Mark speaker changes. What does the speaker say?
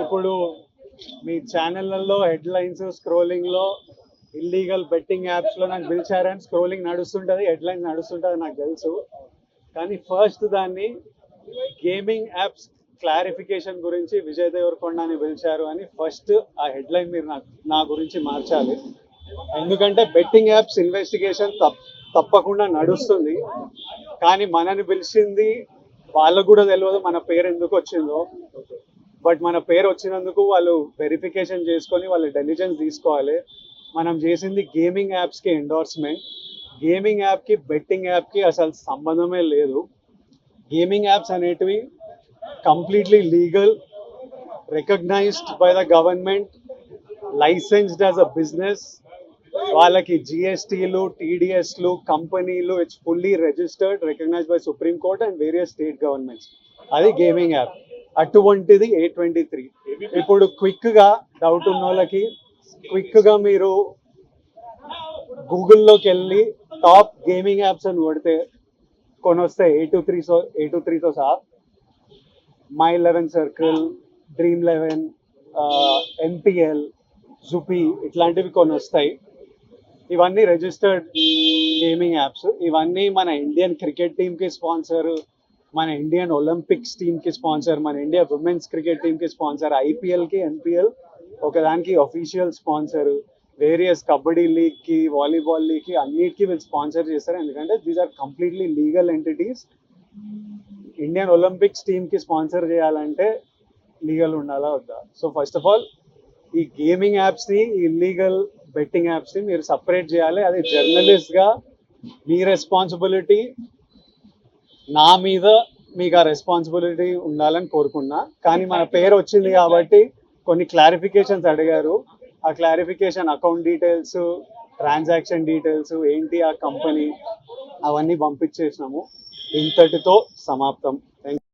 Speaker 1: ఇప్పుడు మీ ఛానళ్లలో headlines స్క్రోలింగ్లో illegal betting యాప్స్లో నాకు పిలిచారని స్క్రోలింగ్ నడుస్తుంటుంది, హెడ్లైన్స్ నడుస్తుంటుంది నాకు తెలుసు. కానీ ఫస్ట్ దాన్ని గేమింగ్ యాప్స్ క్లారిఫికేషన్ గురించి విజయ్ దేవరకొండని పిలిచారు అని ఫస్ట్ ఆ హెడ్లైన్ మీరు నా గురించి మార్చాలి. ఎందుకంటే బెట్టింగ్ యాప్స్ ఇన్వెస్టిగేషన్ తప్పకుండా నడుస్తుంది. కానీ మనని పిలిచింది వాళ్ళకు కూడా తెలియదు మన పేరు ఎందుకు వచ్చిందో. బట్ మన పేరు వచ్చినందుకు వాళ్ళు వెరిఫికేషన్ చేసుకొని వాళ్ళ డెలిజెన్స్ తీసుకోవాలి. మనం చేసింది గేమింగ్ యాప్స్కి ఎండోర్స్మెంట్. గేమింగ్ యాప్కి బెట్టింగ్ యాప్కి అసలు సంబంధమే లేదు. గేమింగ్ యాప్స్ అనేటివి completely legal, recognised by the government, licensed as a business. వాళ్ళకి జిఎస్టీలు, టీడీఎస్లు, కంపెనీలు, it's fully registered, recognised by Supreme Court and various state governments. అది గేమింగ్ యాప్. అటువంటిది A23. ఇప్పుడు క్విక్గా డౌట్ ఉన్న వాళ్ళకి క్విక్గా మీరు గూగుల్లోకి వెళ్ళి టాప్ గేమింగ్ యాప్స్ అని కొడితే కొన్ని వస్తాయి. A23తో సహా My11 Circle, Dream11, MPL, జుపీ ఇట్లాంటివి కొన్ని వస్తాయి. ఇవన్నీ రిజిస్టర్డ్ గేమింగ్ యాప్స్. ఇవన్నీ మన ఇండియన్ క్రికెట్ టీమ్కి స్పాన్సర్, మన ఇండియన్ ఒలింపిక్స్ టీమ్కి స్పాన్సర్, మన ఇండియా ఉమెన్స్ క్రికెట్ టీమ్కి స్పాన్సర్, ఐపీఎల్కి, ఎన్పిఎల్ ఒకదానికి అఫీషియల్ స్పాన్సర్, వేరియస్ కబడ్డీ లీగ్కి, వాలీబాల్ లీగ్కి అన్నిటికీ వీళ్ళు స్పాన్సర్ చేస్తారు. ఎందుకంటే these are completely legal entities. Indian Olympics టీమ్కి స్పాన్సర్ చేయాలంటే లీగల్ ఉండాలా వద్దా? సో ఫస్ట్ ఆఫ్ ఆల్ ఈ గేమింగ్ యాప్స్ని, ఇల్లీగల్ బెట్టింగ్ యాప్స్ని మీరు సపరేట్ చేయాలి. అది జర్నలిస్ట్గా మీ రెస్పాన్సిబిలిటీ. నా మీద మీకు ఆ రెస్పాన్సిబిలిటీ ఉండాలని కోరుకున్నా. కానీ మన పేరు వచ్చింది కాబట్టి కొన్ని క్లారిఫికేషన్స్ అడిగారు. ఆ clarification account details, transaction details ఏంటి, ఆ కంపెనీ, అవన్నీ పంపించేసినాము. ఇంతటితో సమాప్తం. Thank you.